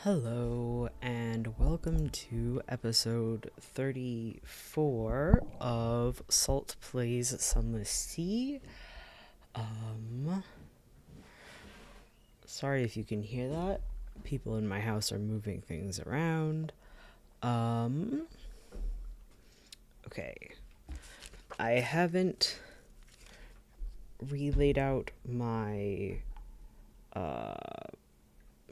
Hello, and welcome to episode 34 of Salt Plays Sunless Sea. Sorry if you can hear that. People in my house are moving things around. Okay. I haven't relaid out my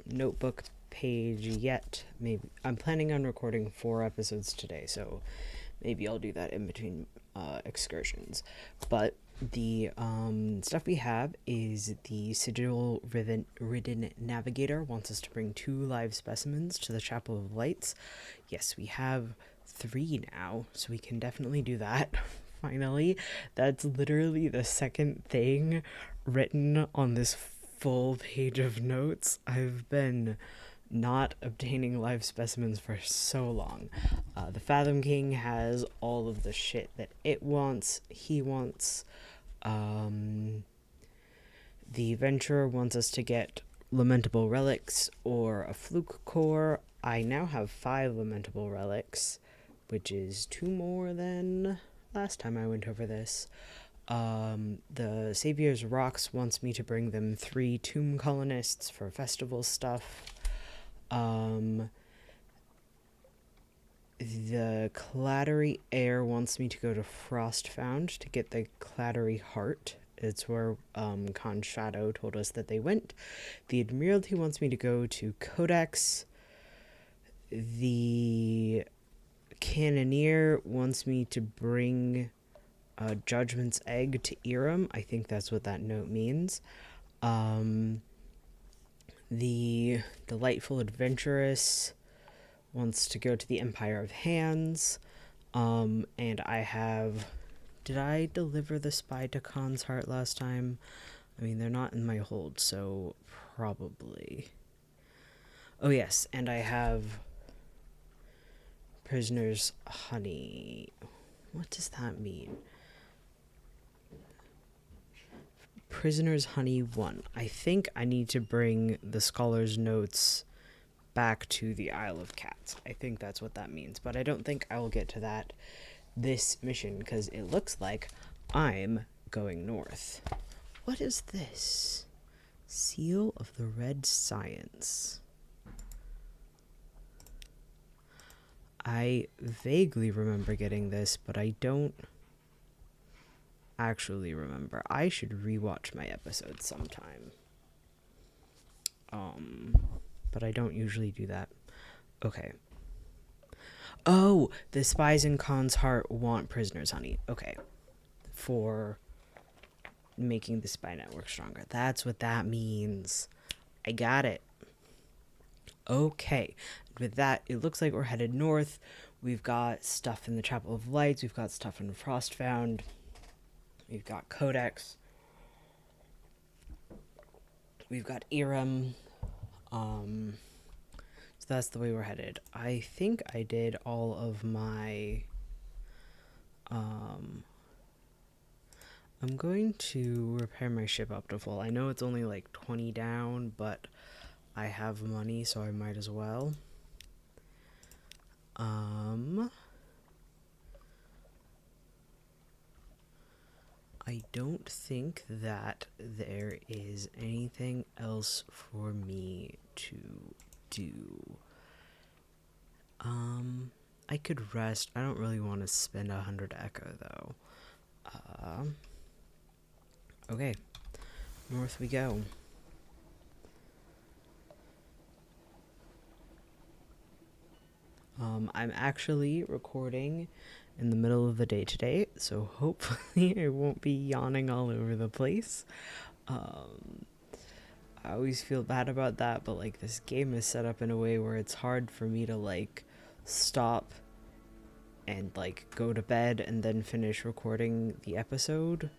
notebook page yet. Maybe I'm planning on recording 4 episodes today, so maybe I'll do that in between excursions. But the stuff we have is the sigil-ridden navigator wants us to bring 2 live specimens to the Chapel of Lights. Yes, we have 3 now, so we can definitely do that. Finally, that's literally the second thing written on this full page of notes. I've been not obtaining live specimens for so long. The Fathom King has all of the shit that it wants. He wants. The Venturer wants us to get lamentable relics or a fluke core. I now have 5 lamentable relics, which is 2 more than last time I went over this. The Savior's Rocks wants me to bring them 3 tomb colonists for festival stuff. The Clattery Air wants me to go to Frostfound to get the Clattery Heart. It's where Khan Shadow told us that they went. The Admiralty wants me to go to Codex. The Cannoneer wants me to bring Judgment's Egg to Irem. I think that's what that note means. The Delightful Adventuress wants to go to the Empire of Hands. And I have... Did I deliver the spy to Khan's heart last time? I mean, they're not in my hold, so probably. Oh, yes, and I have Prisoner's Honey. What does that mean? Prisoner's Honey 1. I think I need to bring the Scholar's Notes back to the Isle of Cats. I think that's what that means, but I don't think I will get to that this mission because it looks like I'm going north. What is this? Seal of the Red Science. I vaguely remember getting this, but I don't actually remember. I should rewatch my episodes sometime. But I don't usually do that. Okay. Oh, the spies in Khan's heart want Prisoner's Honey. Okay. For making the spy network stronger. That's what that means. I got it. Okay. With that, it looks like we're headed north. We've got stuff in the Chapel of Lights. We've got stuff in Frostfound. We've got Codex. We've got Irem. So that's the way we're headed. I think I did all of my... I'm going to repair my ship up to full. I know it's only like 20 down, but I have money, so I might as well. I don't think that there is anything else for me to do. I could rest. I don't really want to spend 100 echo though. Okay, north we go. I'm actually recording in the middle of the day today, so hopefully I won't be yawning all over the place. I always feel bad about that, but like this game is set up in a way where it's hard for me to like stop and like go to bed and then finish recording the episode,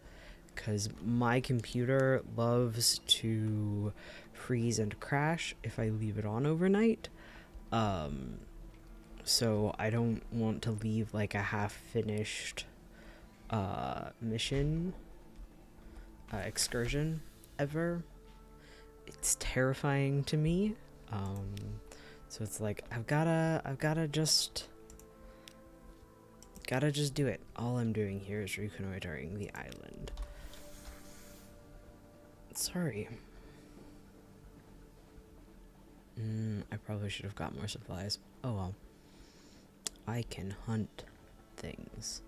because my computer loves to freeze and crash if I leave it on overnight. So I don't want to leave like a half-finished mission excursion ever. It's terrifying to me. So it's like, Gotta just do it. All I'm doing here is reconnoitering the island. Sorry. I probably should have got more supplies. Oh well. I can hunt things.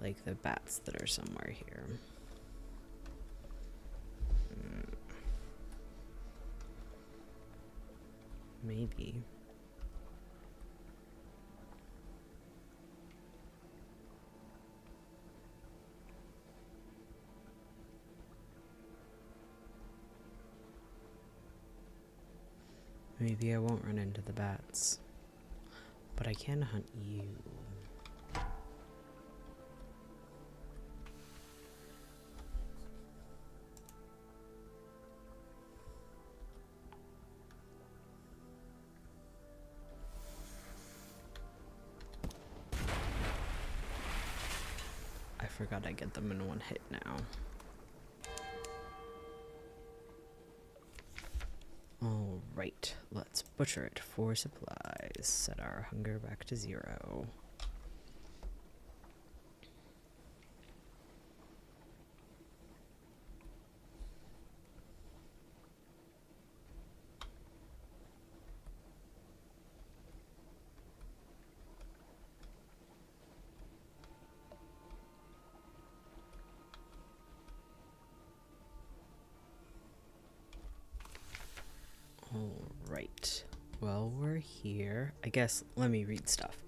Like the bats that are somewhere here. Maybe. Maybe I won't run into the bats. But I can hunt you. I forgot I get them in one hit now. Alright, let's butcher it for supplies. Set our hunger back to 0. Alright, well, we're here. I guess, let me read stuff.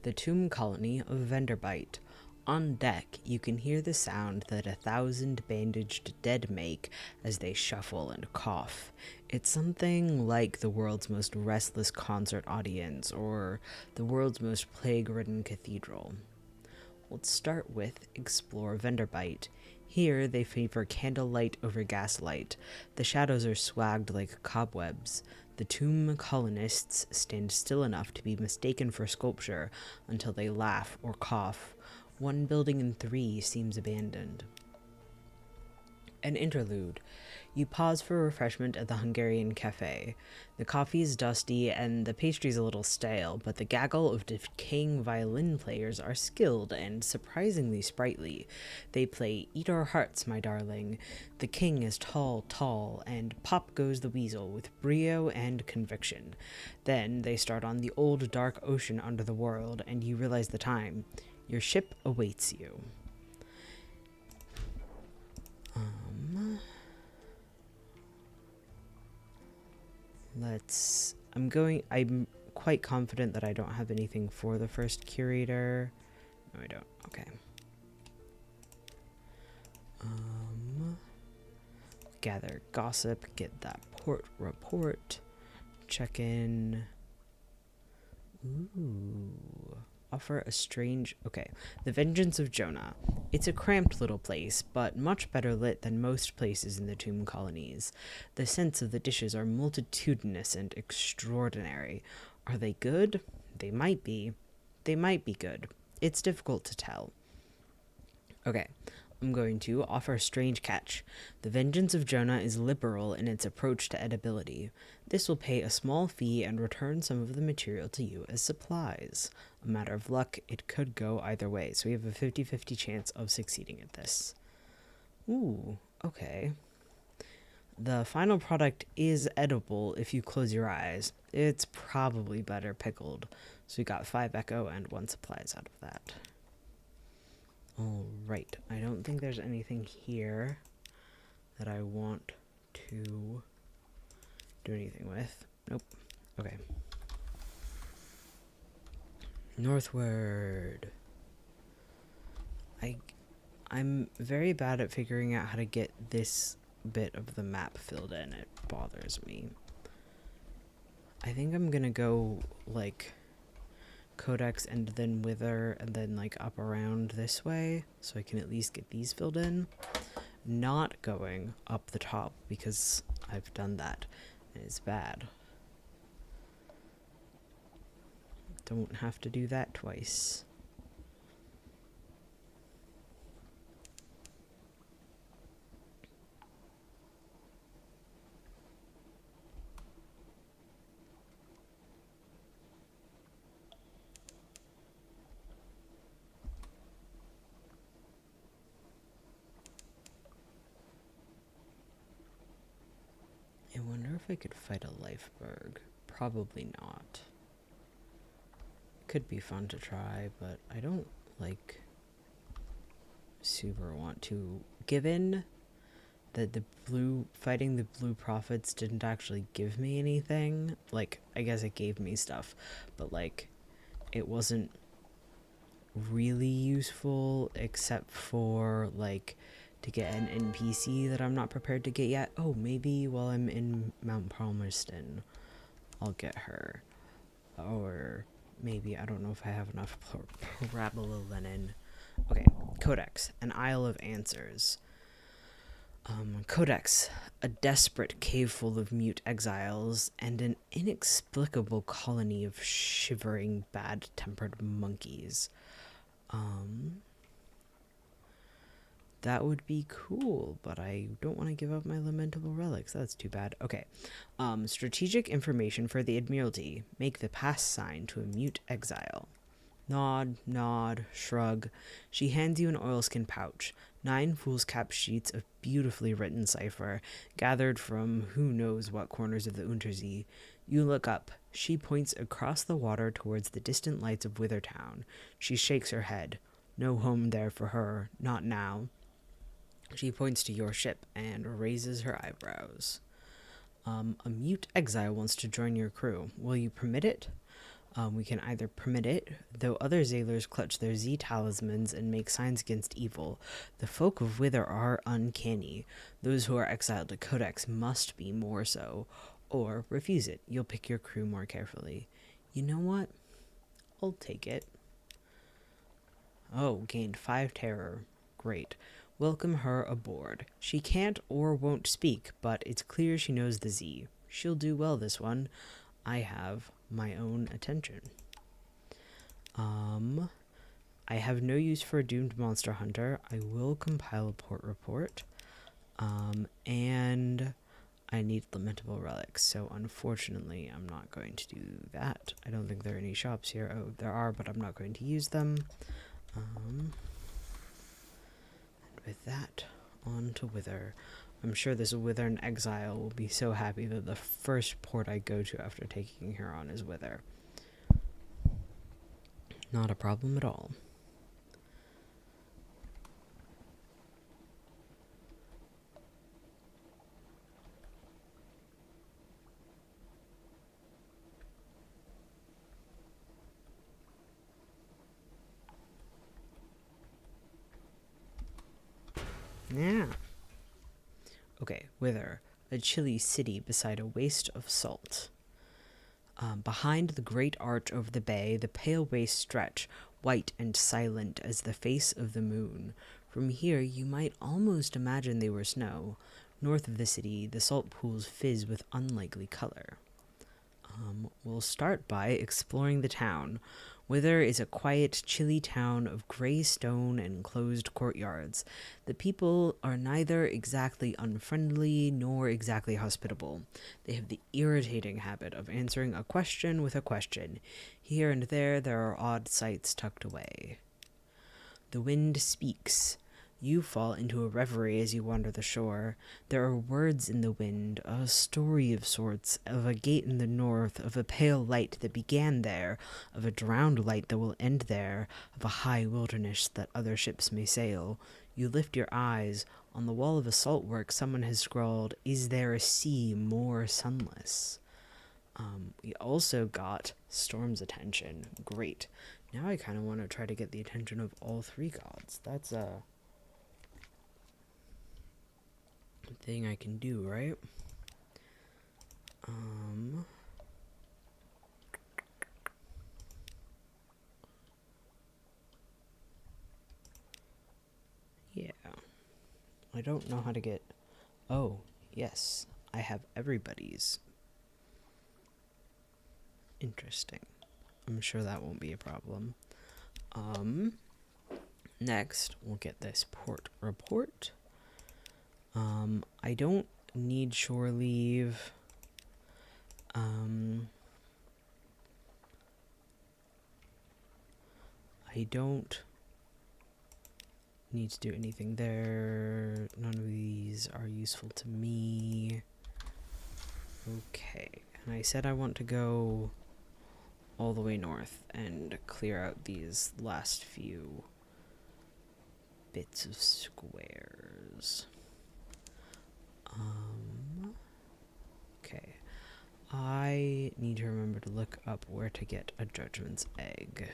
The tomb colony of Venderbite. On deck, you can hear the sound that 1,000 bandaged dead make as they shuffle and cough. It's something like the world's most restless concert audience, or the world's most plague-ridden cathedral. Let's start with Explore Venderbite. Here, they favor candlelight over gaslight. The shadows are swagged like cobwebs. The tomb colonists stand still enough to be mistaken for sculpture until they laugh or cough. One building in 3 seems abandoned. An interlude. You pause for refreshment at the Hungarian cafe. The coffee is dusty and the pastry's a little stale, but the gaggle of decaying violin players are skilled and surprisingly sprightly. They play Eat Our Hearts, My Darling. The king is tall, tall, and pop goes the weasel with brio and conviction. Then they start on the old dark ocean under the world, and you realize the time. Your ship awaits you. I'm quite confident that I don't have anything for the first curator. No, I don't. Okay. Gather gossip, get that port report, check in. Ooh. Offer a strange... Okay. The Vengeance of Jonah. It's a cramped little place, but much better lit than most places in the tomb colonies. The scents of the dishes are multitudinous and extraordinary. Are they good? They might be. They might be good. It's difficult to tell. Okay. I'm going to offer a strange catch. The Vengeance of Jonah is liberal in its approach to edibility. This will pay a small fee and return some of the material to you as supplies. A matter of luck, it could go either way, so we have a 50-50 chance of succeeding at this. Ooh, okay. The final product is edible if you close your eyes. It's probably better pickled. So we got 5 echo and 1 supplies out of that. Alright, I don't think there's anything here that I want to do anything with. Nope. Okay. Northward. I'm very bad at figuring out how to get this bit of the map filled in. It bothers me. I think I'm gonna go, like, Codex and then Wither and then, like, up around this way so I can at least get these filled in. Not going up the top because I've done that and it's bad. Don't have to do that twice. if I could fight a Lifeberg. Probably not. Could be fun to try, but I don't, like, super want to. Given that fighting the blue prophets didn't actually give me anything, like, I guess it gave me stuff, but, like, it wasn't really useful except for, like, to get an NPC that I'm not prepared to get yet. Oh, maybe while I'm in Mount Palmerston, I'll get her. Or maybe, I don't know if I have enough parabola linen. Okay, Codex, an Isle of Answers. Codex, a desperate cave full of mute exiles and an inexplicable colony of shivering, bad-tempered monkeys. That would be cool, but I don't want to give up my lamentable relics. That's too bad. Okay. Strategic information for the Admiralty. Make the pass sign to a mute exile. Nod, shrug. She hands you an oilskin pouch. 9 foolscap sheets of beautifully written cipher, gathered from who knows what corners of the Untersee. You look up. She points across the water towards the distant lights of Withertown. She shakes her head. No home there for her. Not now. She points to your ship and raises her eyebrows. A mute exile wants to join your crew. Will you permit it? We can either permit it, though other sailors clutch their Z talismans and make signs against evil. The folk of Wither are uncanny. Those who are exiled to Codex must be more so. Or refuse it. You'll pick your crew more carefully. You know what? I'll take it. Oh, gained 5 terror. Great. Welcome her aboard. She can't or won't speak, but it's clear she knows the Z. She'll do well this one. I have my own attention. I have no use for a doomed monster hunter. I will compile a port report. And I need lamentable relics, so unfortunately I'm not going to do that. I don't think there are any shops here. Oh, there are, but I'm not going to use them. And with that, on to Wither. I'm sure this Wither in exile will be so happy that the first port I go to after taking her on is Wither. Not a problem at all. Yeah. Okay, Wither, a chilly city beside a waste of salt. Behind the great arch over the bay, the pale wastes stretch, white and silent as the face of the moon. From here, you might almost imagine they were snow. North of the city, the salt pools fizz with unlikely color. We'll start by exploring the town. Wither is a quiet, chilly town of gray stone and closed courtyards. The people are neither exactly unfriendly nor exactly hospitable. They have the irritating habit of answering a question with a question. Here and there are odd sights tucked away. The wind speaks. You fall into a reverie as you wander the shore. There are words in the wind, a story of sorts, of a gate in the north, of a pale light that began there, of a drowned light that will end there, of a high wilderness that other ships may sail. You lift your eyes. On the wall of a saltwork, someone has scrawled, "Is there a sea more sunless?" We also got Storm's attention. Great. Now I kind of want to try to get the attention of all 3 gods. That's a thing I can do, right? Yeah. I don't know how to get... Oh, yes. I have everybody's. Interesting. I'm sure that won't be a problem. Next, we'll get this port report. I don't need shore leave. I don't need to do anything there. None of these are useful to me. Okay, and I said I want to go all the way north and clear out these last few bits of squares. Okay. I need to remember to look up where to get a Judgment's Egg.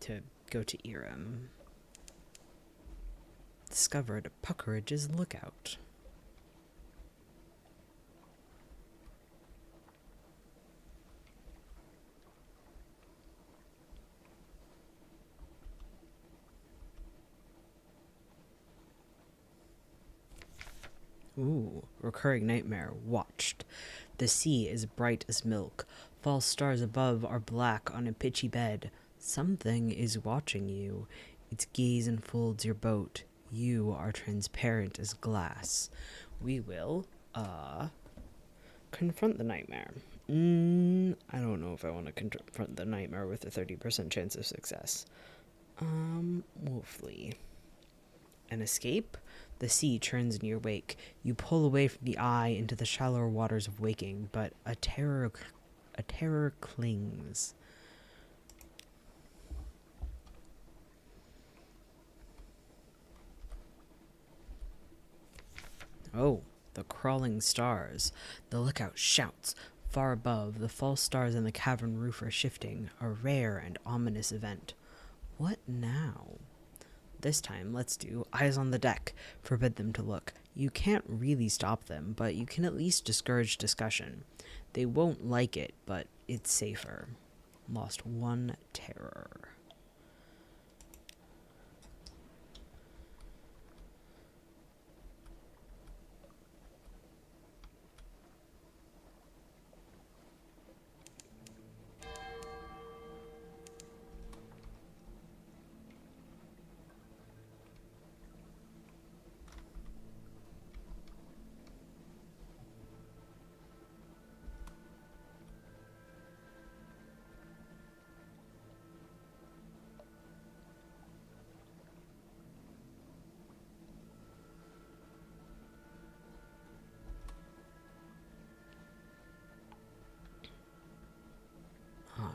To go to Irem. Discovered Puckerage's Lookout. Ooh, recurring nightmare. Watched. The sea is bright as milk. False stars above are black on a pitchy bed. Something is watching you. Its gaze enfolds your boat. You are transparent as glass. We will, confront the nightmare. I don't know if I want to confront the nightmare with a 30% chance of success. We'll flee. An escape? The sea churns in your wake. You pull away from the eye into the shallower waters of waking, but a terror clings. Oh, the crawling stars. The lookout shouts. Far above, the false stars in the cavern roof are shifting, a rare and ominous event. What now? This time, let's do eyes on the deck. Forbid them to look. You can't really stop them, but you can at least discourage discussion. They won't like it, but it's safer. Lost one terror.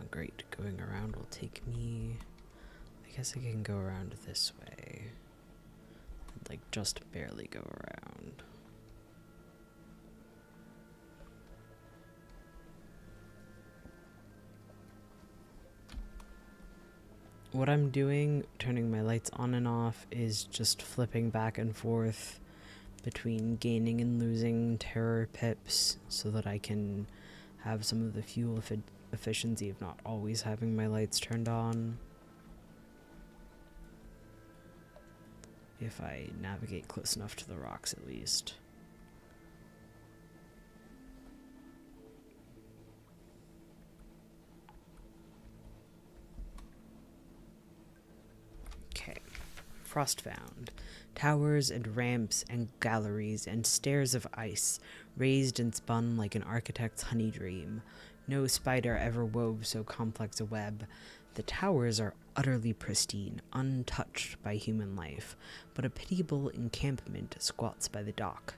Great. Going around will take me... I guess I can go around this way. Like, just barely go around. What I'm doing, turning my lights on and off, is just flipping back and forth between gaining and losing terror pips so that I can have some of the fuel efficiency of not always having my lights turned on. If I navigate close enough to the rocks, at least. Okay. Frostbound. Towers and ramps and galleries and stairs of ice, raised and spun like an architect's honey dream. No spider ever wove so complex a web. The towers are utterly pristine, untouched by human life, but a pitiable encampment squats by the dock.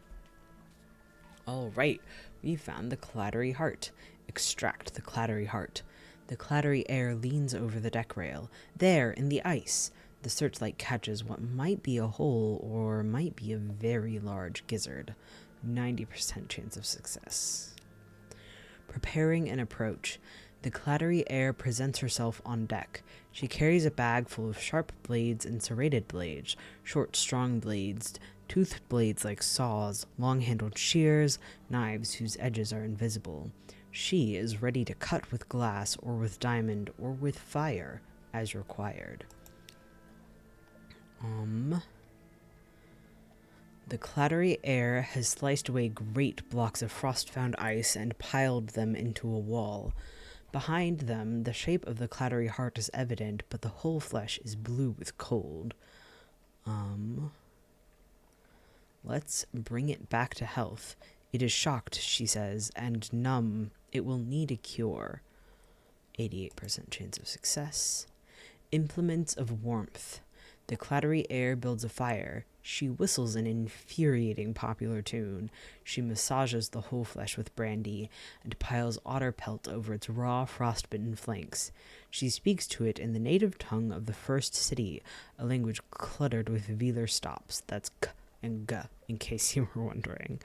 All right, we found the clattery heart. Extract the clattery heart. The clattery air leans over the deck rail. There, in the ice, the searchlight catches what might be a hole or might be a very large gizzard. 90% chance of success. Preparing an approach, the clattery air presents herself on deck. She carries a bag full of sharp blades and serrated blades, short, strong blades, toothed blades like saws, long-handled shears, knives whose edges are invisible. She is ready to cut with glass or with diamond or with fire as required. The clattery air has sliced away great blocks of frost-bound ice and piled them into a wall. Behind them, the shape of the clattery heart is evident, but the whole flesh is blue with cold. Let's bring it back to health. It is shocked, she says, and numb. It will need a cure. 88% chance of success. Implements of warmth. The clattery air builds a fire. She whistles an infuriating popular tune. She massages the whole flesh with brandy and piles otter pelt over its raw, frostbitten flanks. She speaks to it in the native tongue of the first city, a language cluttered with velar stops. That's k and g, in case you were wondering.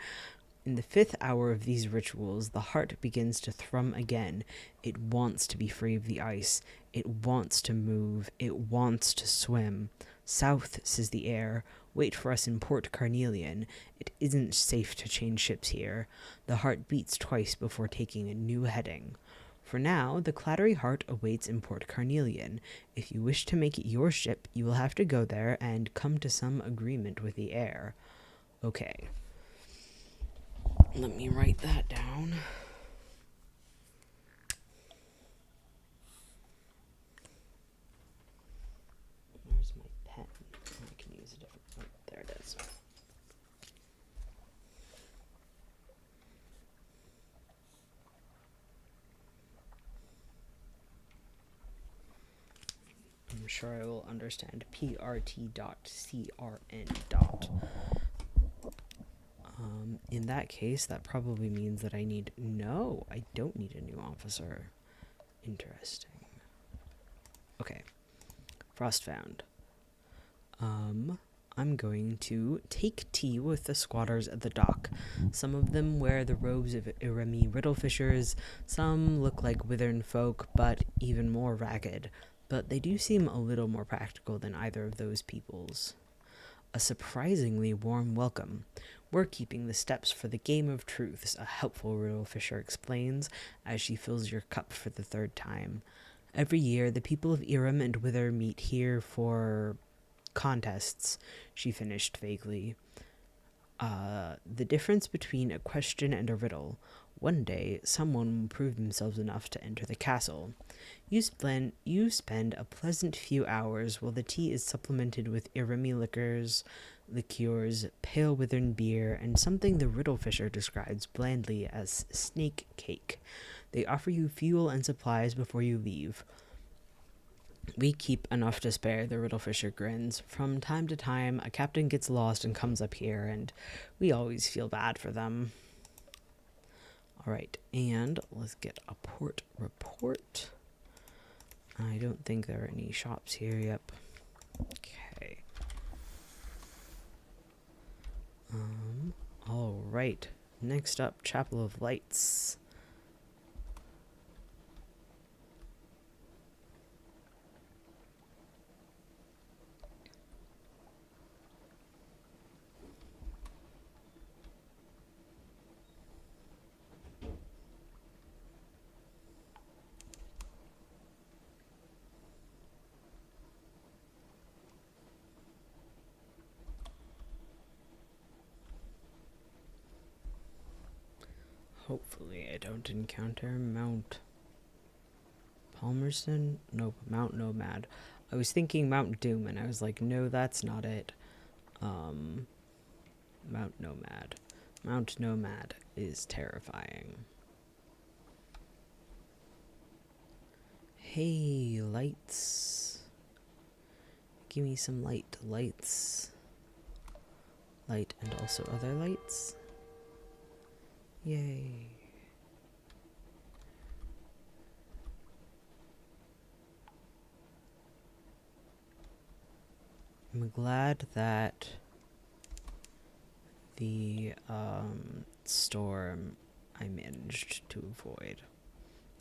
In the 5th hour of these rituals, the heart begins to thrum again. It wants to be free of the ice. It wants to move. It wants to swim. South, says the air. Wait for us in Port Carnelian. It isn't safe to change ships here. The heart beats twice before taking a new heading. For now, the Clattery Heart awaits in Port Carnelian. If you wish to make it your ship, you will have to go there and come to some agreement with the air. Okay. Let me write that down. Where's my pen? I can use a different... Oh, there it is. I'm sure I will understand PRT.CRN. In that case, that probably means that I need... No, I don't need a new officer. Interesting. Okay. Frost found. I'm going to take tea with the squatters at the dock. Some of them wear the robes of Iremi riddlefishers. Some look like withern folk, but even more ragged. But they do seem a little more practical than either of those peoples. A surprisingly warm welcome. We're keeping the steps for the game of truths, a helpful riddlefisher explains, as she fills your cup for the 3rd time. Every year, the people of Irem and Wither meet here for contests, she finished vaguely. The difference between a question and a riddle. One day, someone will prove themselves enough to enter the castle. You spend a pleasant few hours while the tea is supplemented with Iremi liqueurs, pale withern beer, and something the riddlefisher describes blandly as snake cake. They offer you fuel and supplies before you leave. We keep enough to spare, the riddlefisher grins. From time to time, a captain gets lost and comes up here, and we always feel bad for them. Alright, and let's get a port report. I don't think there are any shops here, yep. Okay. Alright, next up, Chapel of Lights. Hopefully I don't encounter Mount Palmerston? Nope, Mount Nomad. I was thinking Mount Doom, and I was like, no, that's not it. Mount Nomad. Mount Nomad is terrifying. Hey, lights. Give me some light. Lights. Light and also other lights. Yay. I'm glad that the storm I managed to avoid.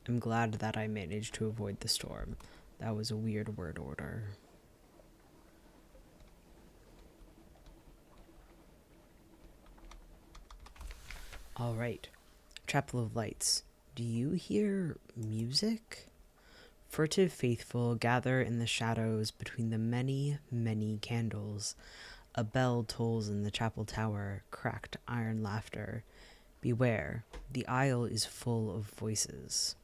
I'm glad that I managed to avoid the storm. That was a weird word order. Alright, Chapel of Lights. Do you hear music? Furtive faithful gather in the shadows between the many, many candles. A bell tolls in the chapel tower, cracked iron laughter. Beware, the aisle is full of voices.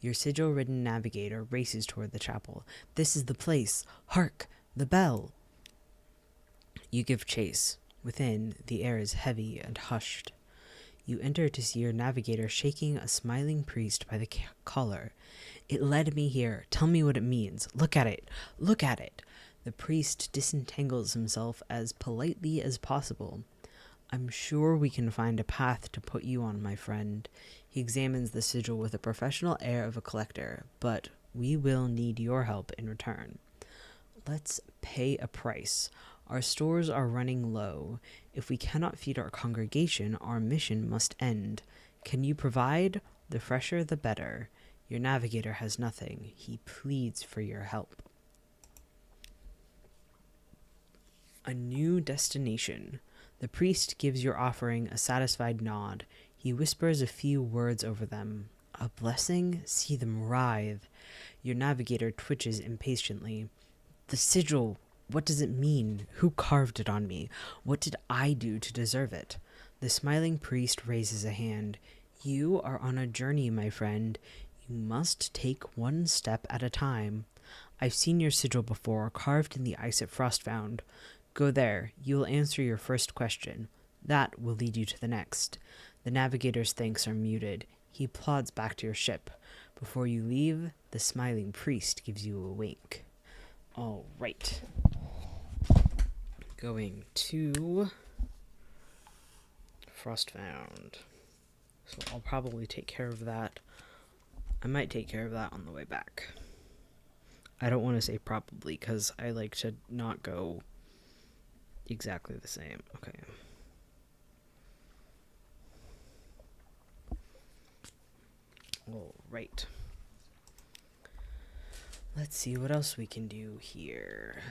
Your sigil-ridden navigator races toward the chapel. This is the place. Hark, the bell. You give chase. Within, the air is heavy and hushed. You enter to see your navigator shaking a smiling priest by the collar. It led me here. Tell me what it means. Look at it. Look at it. The priest disentangles himself as politely as possible. I'm sure we can find a path to put you on, my friend. He examines the sigil with a professional air of a collector, but we will need your help in return. Let's pay a price. Our stores are running low. If we cannot feed our congregation, our mission must end. Can you provide? The fresher, the better. Your navigator has nothing. He pleads for your help. A new destination. The priest gives your offering a satisfied nod. He whispers a few words over them. A blessing? See them writhe. Your navigator twitches impatiently. The sigil, what does it mean? Who carved it on me? What did I do to deserve it? The smiling priest raises a hand. You are on a journey, my friend. You must take one step at a time. I've seen your sigil before, carved in the ice at Frostbound. Go there. You will answer your first question. That will lead you to the next. The navigator's thanks are muted. He plods back to your ship. Before you leave, the smiling priest gives you a wink. All right. Going to Frostbound. So I'll probably take care of that. I might take care of that on the way back. I don't want to say probably because I like to not go exactly the same. Okay. All right. Let's see what else we can do here.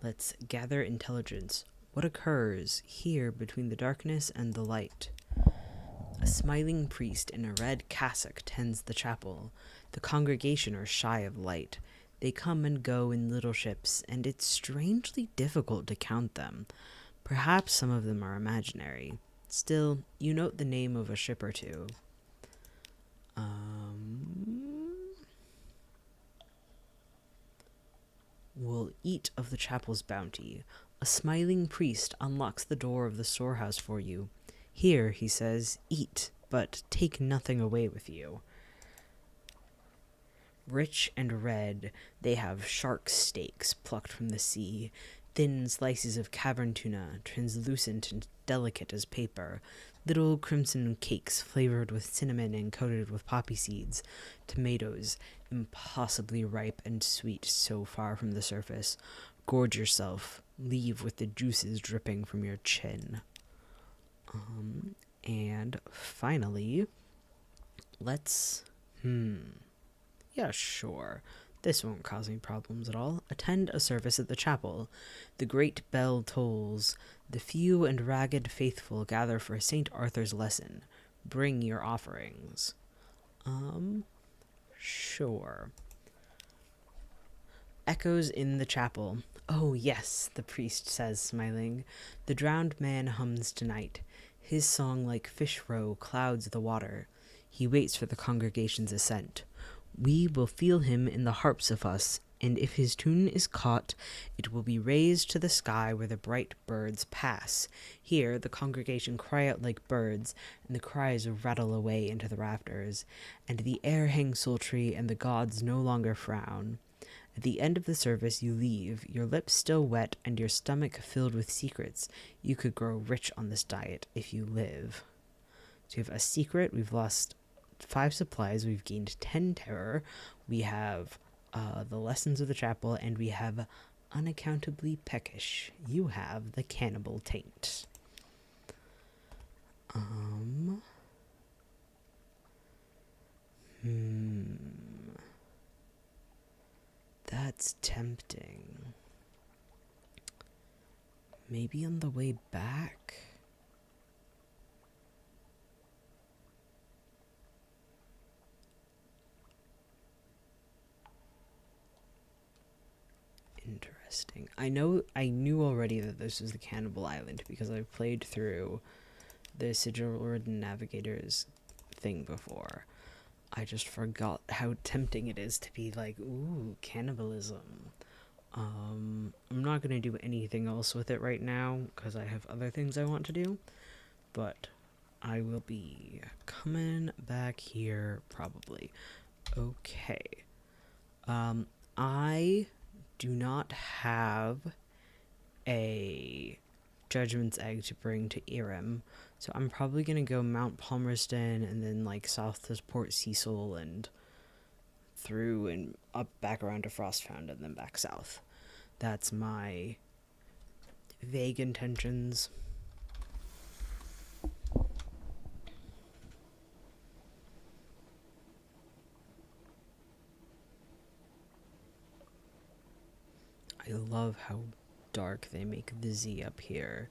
Let's gather intelligence. What occurs here between the darkness and the light? A smiling priest in a red cassock tends the chapel. The congregation are shy of light. They come and go in little ships, and it's strangely difficult to count them. Perhaps some of them are imaginary. Still, you note the name of a ship or two. We'll eat of the chapel's bounty. A smiling priest unlocks the door of the storehouse for you. Here, he says, eat, but take nothing away with you. Rich and red, they have shark steaks plucked from the sea, thin slices of cavern tuna, translucent and delicate as paper, little crimson cakes flavored with cinnamon and coated with poppy seeds, tomatoes, impossibly ripe and sweet so far from the surface. Gorge yourself, leave with the juices dripping from your chin. And finally, let's, yeah, sure. This won't cause any problems at all. Attend a service at the chapel. The great bell tolls. The few and ragged faithful gather for St. Arthur's lesson. Bring your offerings. Sure. Echoes in the chapel. Oh, yes, the priest says, smiling. The drowned man hums tonight. His song like fish roe clouds the water. He waits for the congregation's assent. We will feel him in the harps of us, and if his tune is caught, it will be raised to the sky where the bright birds pass. Here the congregation cry out like birds, and the cries rattle away into the rafters, and the air hangs sultry, and the gods no longer frown. At the end of the service you leave, your lips still wet and your stomach filled with secrets. You could grow rich on this diet if you live. So you have a secret. We've lost 5 supplies. We've gained 10 terror. We have the lessons of the chapel, and we have unaccountably peckish. You have the cannibal taint. That's tempting. Maybe on the way back? Interesting. I knew already that this was the Cannibal Island because I've played through the Sigil-Ridden Navigator's thing before. I just forgot how tempting it is to be like, ooh, cannibalism. I'm not going to do anything else with it right now because I have other things I want to do, but I will be coming back here probably. Okay. I do not have a Judgment's Egg to bring to Irem, so I'm probably gonna go Mount Palmerston and then like south to Port Cecil and through and up back around to Frostfound and then back south. That's my vague intentions. I love how dark they make the Z up here.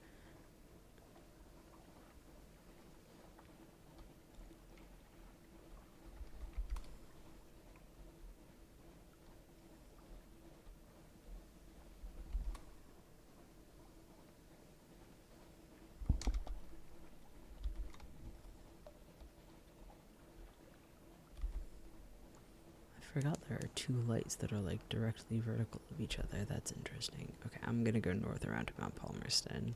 I forgot there are two lights that are like directly vertical of each other. That's interesting. Okay, I'm gonna go north around to Mount Palmerston.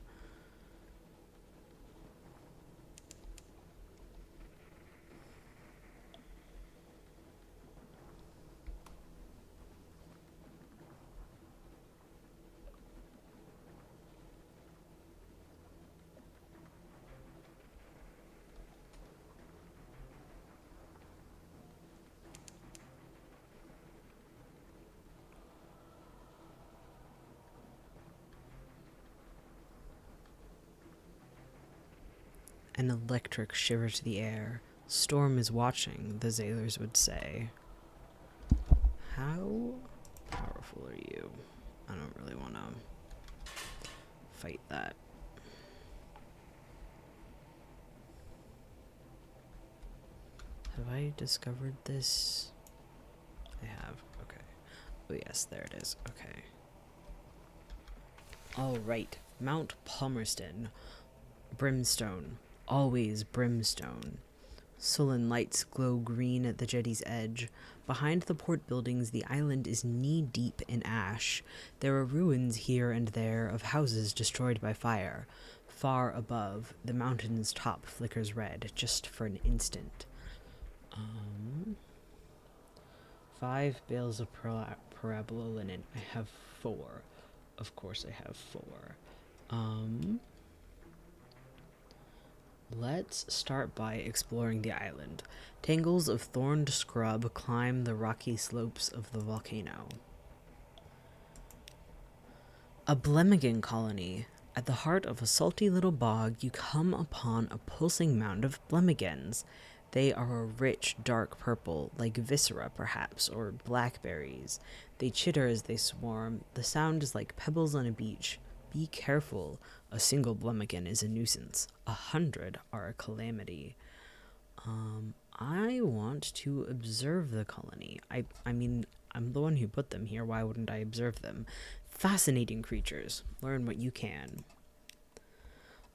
An electric shiver to the air. Storm is watching, the sailors would say. How powerful are you? I don't really want to fight that. Have I discovered this? I have. Okay. Oh yes, there it is. Okay. Alright. Mount Palmerston. Brimstone. Always brimstone. Sullen lights glow green at the jetty's edge. Behind the port buildings, the island is knee-deep in ash. There are ruins here and there of houses destroyed by fire. Far above, the mountain's top flickers red, just for an instant. 5 bales of parabola linen. I have 4. Of course I have 4. Let's start by exploring the island. Tangles of thorned scrub climb the rocky slopes of the volcano. A Blemigan colony. At the heart of a salty little bog, you come upon a pulsing mound of Blemigans. They are a rich, dark purple, like viscera, perhaps, or blackberries. They chitter as they swarm. The sound is like pebbles on a beach. Be careful. A single Blemigan is a nuisance. 100 are a calamity. I want to observe the colony. I mean, I'm the one who put them here. Why wouldn't I observe them? Fascinating creatures. Learn what you can.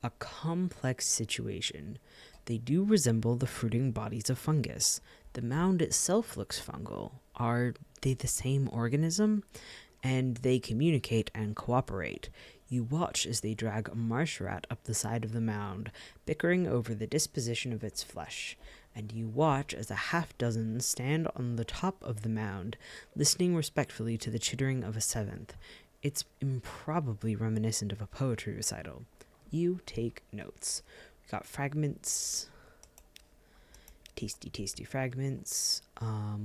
A complex situation. They do resemble the fruiting bodies of fungus. The mound itself looks fungal. Are they the same organism? And they communicate and cooperate. You watch as they drag a marsh rat up the side of the mound, bickering over the disposition of its flesh. And you watch as a half-dozen stand on the top of the mound, listening respectfully to the chittering of a seventh. It's improbably reminiscent of a poetry recital. You take notes. We got fragments. Tasty, tasty fragments.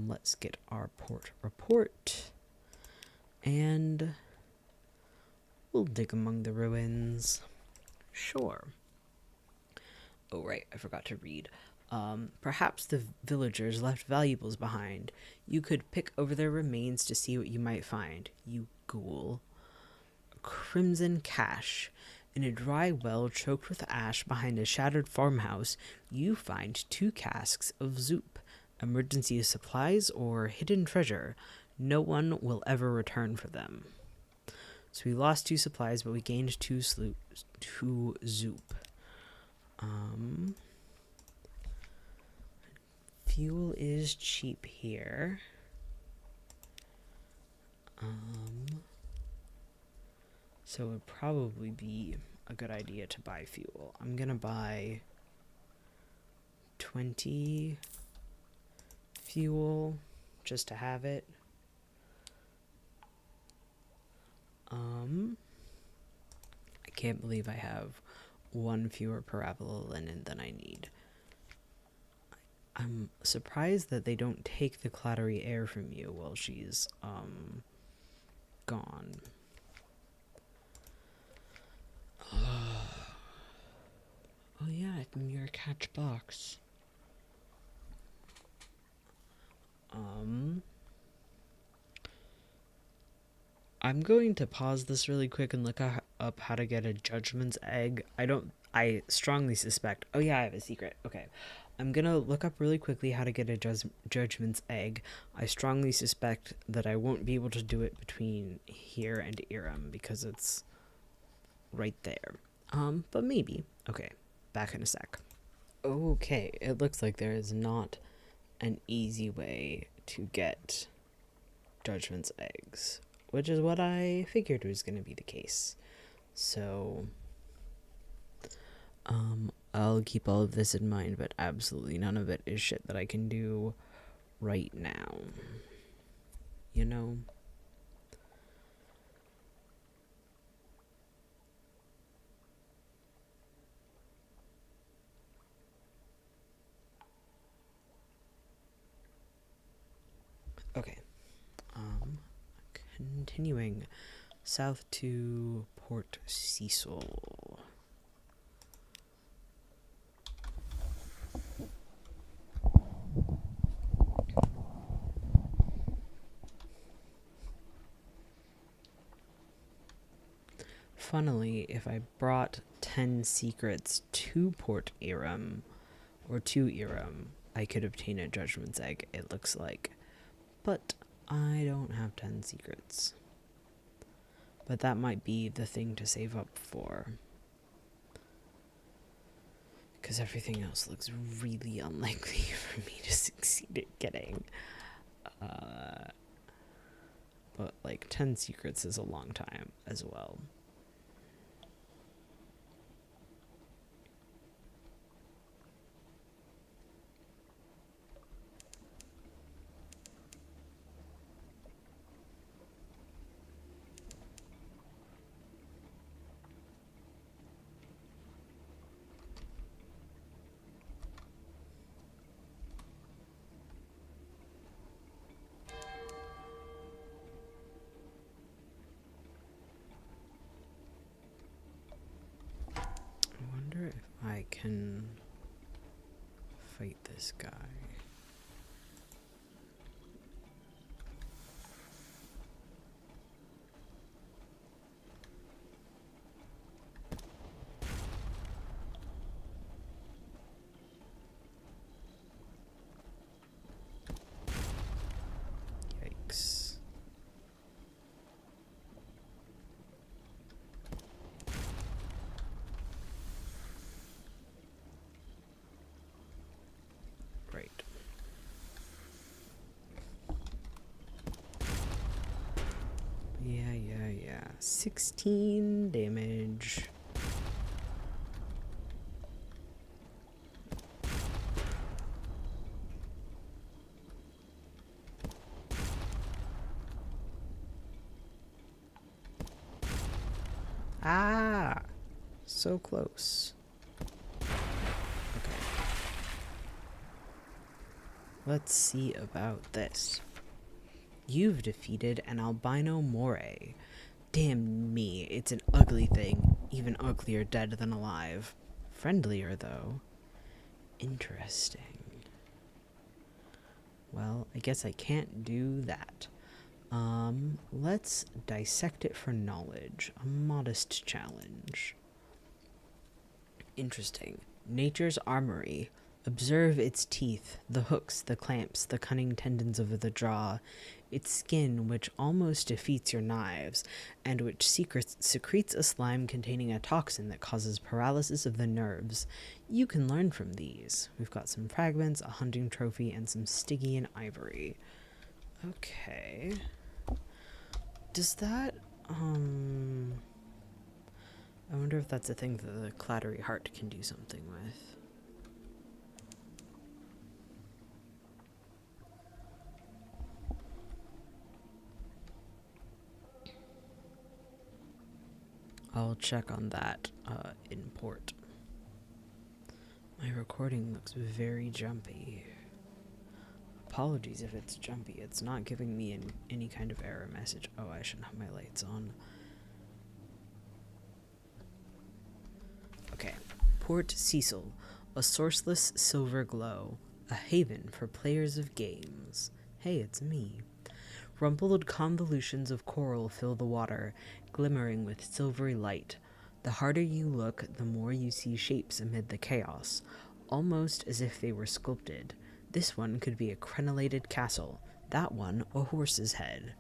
Let's get our port report. And we'll dig among the ruins. Sure. Oh, right, I forgot to read. Perhaps the villagers left valuables behind. You could pick over their remains to see what you might find, you ghoul. Crimson cache. In a dry well choked with ash behind a shattered farmhouse, you find 2 casks of soup. Emergency supplies or hidden treasure. No one will ever return for them. So we lost 2 supplies, but we gained 2 zoop. Fuel is cheap here. So it would probably be a good idea to buy fuel. I'm gonna buy 20 fuel just to have it. I can't believe I have one fewer parabola linen than I need. I'm surprised that they don't take the clattery air from you while she's, gone. Oh yeah, in your catch box. I'm going to pause this really quick and look up how to get a judgment's egg. I strongly suspect. Oh yeah, I have a secret. Okay. I'm gonna look up really quickly how to get a judgment's egg. I strongly suspect that I won't be able to do it between here and Iram because it's right there. But maybe. Okay, back in a sec. Okay, it looks like there is not an easy way to get judgment's eggs, which is what I figured was going to be the case. So, I'll keep all of this in mind, but absolutely none of it is shit that I can do right now. You know? Okay. Continuing south to Port Cecil. Funnily, if I brought 10 secrets to Port Iram, or to Iram, I could obtain a judgment's egg, it looks like. But I don't have 10 secrets. But that might be the thing to save up for. Because everything else looks really unlikely for me to succeed at getting. But like 10 secrets is a long time as well. I wonder if I can fight this guy. Yikes. Right. Yeah. 16 damage. Ah! So close. Okay. Let's see about this. You've defeated an albino moray. Damn me, it's an ugly thing. Even uglier dead than alive. Friendlier, though. Interesting. Well, I guess I can't do that. Let's dissect it for knowledge. A modest challenge. Interesting. Nature's armory. Observe its teeth, the hooks, the clamps, the cunning tendons of the jaw, its skin, which almost defeats your knives, and which secretes a slime containing a toxin that causes paralysis of the nerves. You can learn from these. We've got some fragments, a hunting trophy, and some Stygian ivory. Okay. Does that, I wonder if that's a thing that the clattery heart can do something with. I'll check on that in port. My recording looks very jumpy. Apologies if it's jumpy. It's not giving me any kind of error message. Oh, I shouldn't have my lights on. Okay. Port Cecil, a sourceless silver glow, a haven for players of games. Hey, it's me. Rumpled convolutions of coral fill the water, glimmering with silvery light. The harder you look, the more you see shapes amid the chaos, almost as if they were sculpted. This one could be a crenellated castle, that one a horse's head.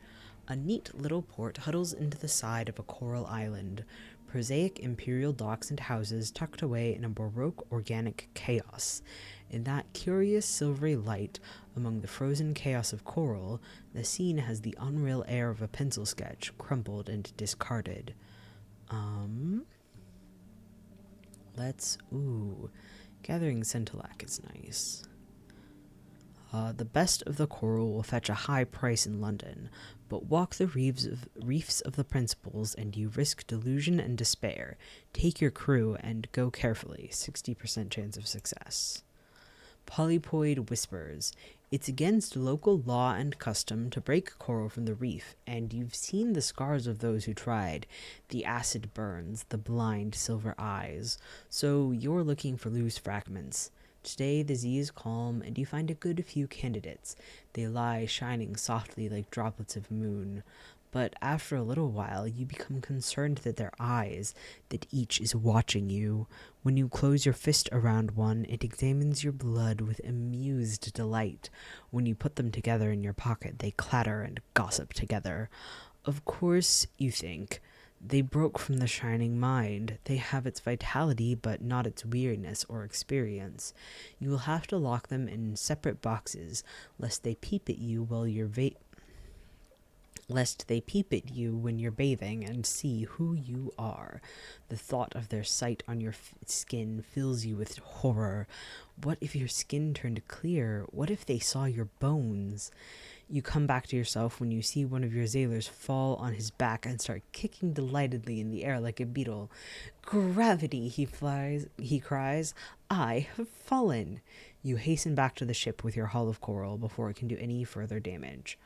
A neat little port huddles into the side of a coral island, prosaic imperial docks and houses tucked away in a baroque organic chaos. In that curious silvery light, among the frozen chaos of coral, the scene has the unreal air of a pencil sketch, crumpled and discarded. Gathering Scintillac is nice. The best of the coral will fetch a high price in London, but walk the reefs of the principles and you risk delusion and despair. Take your crew and go carefully, 60% chance of success. Polypoid whispers, it's against local law and custom to break coral from the reef, and you've seen the scars of those who tried, the acid burns, the blind silver eyes, so you're looking for loose fragments. Today the sea is calm, and you find a good few candidates. They lie shining softly like droplets of moon. But after a little while, you become concerned that their eyes, that each is watching you. When you close your fist around one, it examines your blood with amused delight. When you put them together in your pocket, they clatter and gossip together. Of course, you think, they broke from the shining mind. They have its vitality, but not its weariness or experience. You will have to lock them in separate boxes, lest they peep at you when you're bathing and see who you are. The thought of their sight on your skin fills you with horror. What if your skin turned clear? What if they saw your bones? You come back to yourself when you see one of your sailors fall on his back and start kicking delightedly in the air like a beetle. Gravity, he cries. I have fallen. You hasten back to the ship with your hull of coral before it can do any further damage.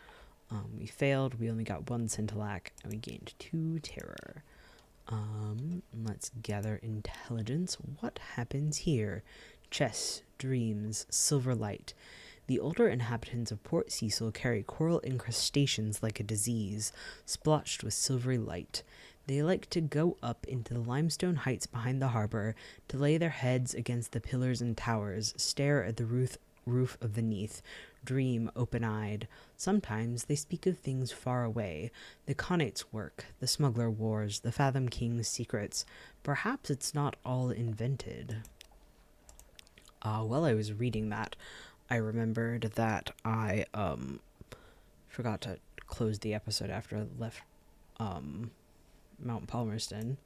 We failed. We only got 1 Scintillac, and we gained 2 terror. Let's gather intelligence. What happens here? Chess, dreams, silver light. The older inhabitants of Port Cecil carry coral incrustations like a disease, splotched with silvery light. They like to go up into the limestone heights behind the harbor, to lay their heads against the pillars and towers, stare at the roof of the Neath, dream open-eyed. Sometimes they speak of things far away, the Connate's work, the smuggler wars, the Fathom King's secrets. Perhaps it's not all invented. While I was reading that, I remembered that I forgot to close the episode after I left Mount Palmerston.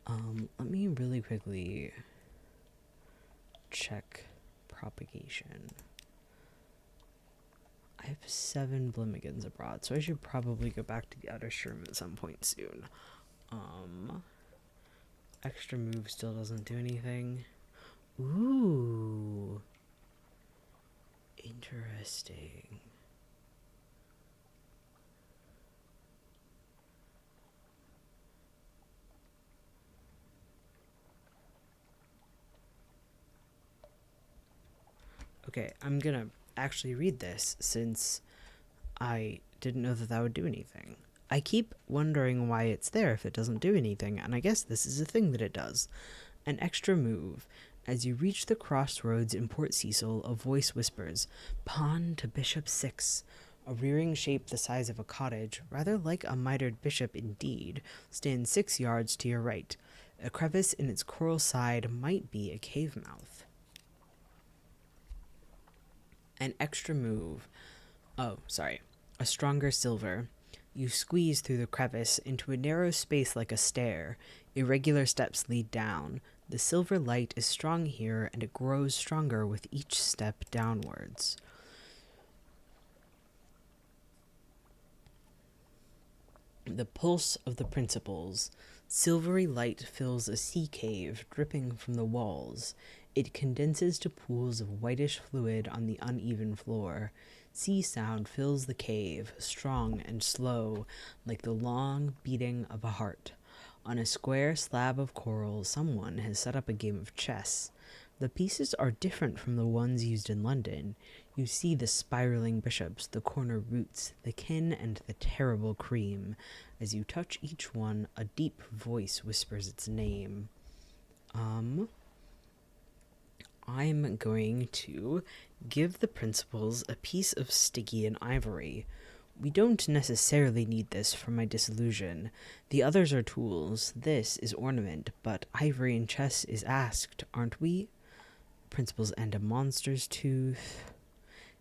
Let me really quickly check propagation. I have 7 Blimigans abroad, so I should probably go back to the outer Sherm at some point soon. Extra move still doesn't do anything. Ooh. Interesting. Okay, I'm gonna actually read this since I didn't know that would do anything. I keep wondering why it's there if it doesn't do anything, and I guess this is a thing that it does. An extra move. As you reach the crossroads in Port Cecil, a voice whispers, "Pawn to Bishop 6. A rearing shape the size of a cottage, rather like a mitred bishop indeed, stands 6 yards to your right. A crevice in its coral side might be a cave mouth. An extra move. A stronger silver. You squeeze through the crevice into a narrow space like a stair. Irregular steps lead down. The silver light is strong here, and it grows stronger with each step downwards. The pulse of the principles. Silvery light fills a sea cave dripping from the walls. It condenses to pools of whitish fluid on the uneven floor. Sea sound fills the cave, strong and slow, like the long beating of a heart. On a square slab of coral, someone has set up a game of chess. The pieces are different from the ones used in London. You see the spiraling bishops, the corner roots, the kin, and the terrible cream. As you touch each one, a deep voice whispers its name. I'm going to give the principals a piece of Stygian ivory. We don't necessarily need this for my disillusion. The others are tools. This is ornament, but ivory in chess is asked, aren't we? Principals and a monster's tooth.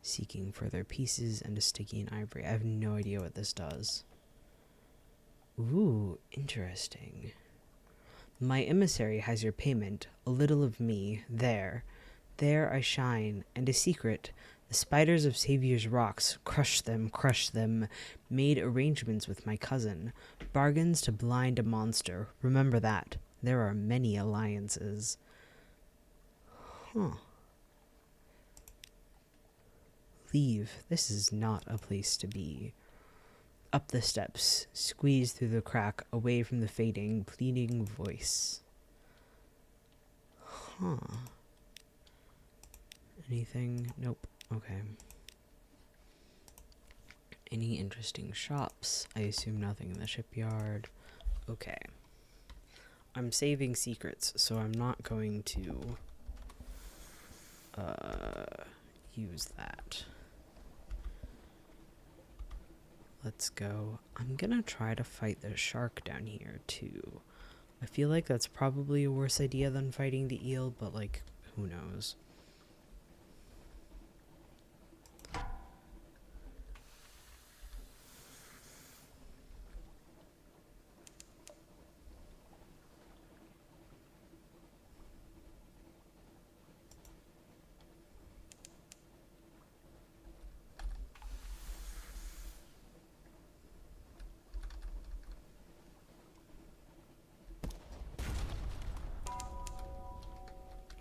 Seeking further pieces and a Stygian ivory. I have no idea what this does. Ooh, interesting. My emissary has your payment. A little of me. There. There I shine. And a secret. The spiders of Saviour's rocks. Crush them. Made arrangements with my cousin. Bargains to blind a monster. Remember that. There are many alliances. Huh. Leave. This is not a place to be. Up the steps, squeeze through the crack, away from the fading, pleading voice. Huh. Anything? Nope. Okay. Any interesting shops? I assume nothing in the shipyard. Okay. I'm saving secrets, so I'm not going to use that. Let's go. I'm gonna try to fight the shark down here, too. I feel like that's probably a worse idea than fighting the eel, but, like, who knows?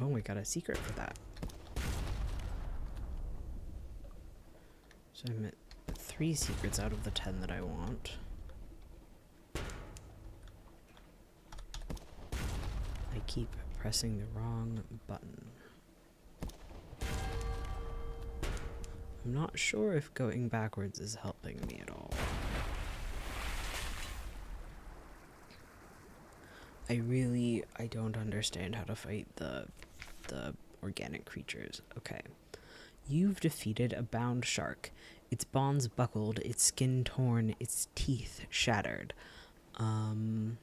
Oh, we got a secret for that. So I'm at 3 secrets out of the 10 that I want. I keep pressing the wrong button. I'm not sure if going backwards is helping me at all. I don't understand how to fight the organic creatures. Okay. You've defeated a bound shark. Its bonds buckled, its skin torn, its teeth shattered. I'm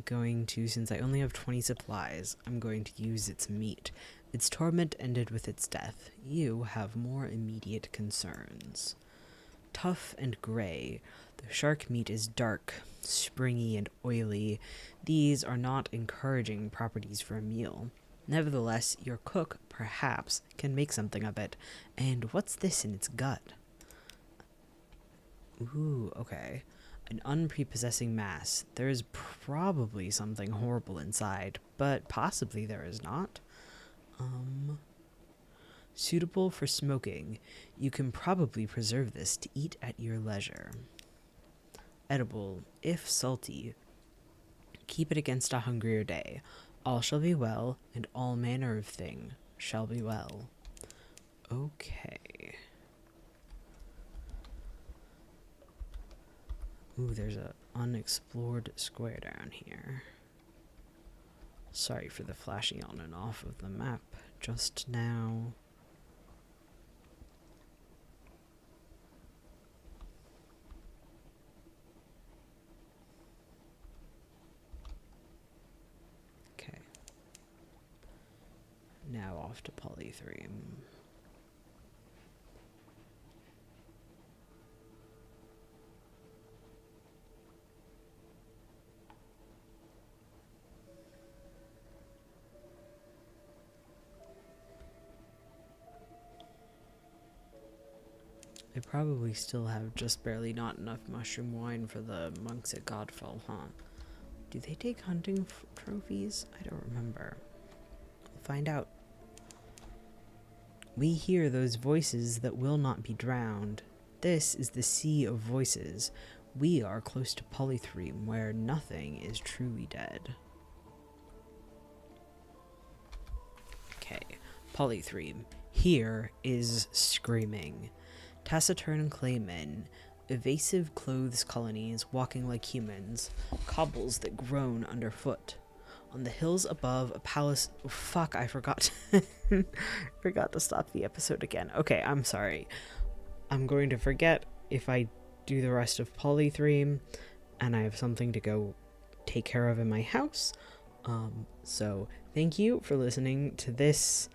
going to, since I only have 20 supplies, I'm going to use its meat. Its torment ended with its death. You have more immediate concerns. Tough and gray. The shark meat is dark, springy, and oily. These are not encouraging properties for a meal. Nevertheless, your cook, perhaps, can make something of it. And what's this in its gut? Ooh, okay. An unprepossessing mass. There is probably something horrible inside, but possibly there is not. Suitable for smoking. You can probably preserve this to eat at your leisure. Edible, if salty. Keep it against a hungrier day. All shall be well, and all manner of thing shall be well. Okay. Ooh, there's a unexplored square down here. Sorry for the flashing on and off of the map just now. Okay. Now off to polythreme. I probably still have just barely not enough mushroom wine for the monks at Godfall, huh? Do they take hunting trophies? I don't remember. We'll find out. We hear those voices that will not be drowned. This is the sea of voices. We are close to Polythreme, where nothing is truly dead. Okay, Polythreme. Here is screaming. Taciturn claymen, evasive clothes colonies walking like humans, cobbles that groan underfoot. On the hills above, a palace. Oh, fuck, I forgot. Forgot to stop the episode again. Okay, I'm sorry. I'm going to forget if I do the rest of Polythreme, and I have something to go take care of in my house. So thank you for listening to this,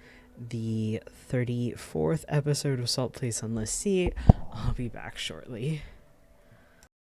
the 34th episode of Salt Play Sunless Sea. I'll be back shortly.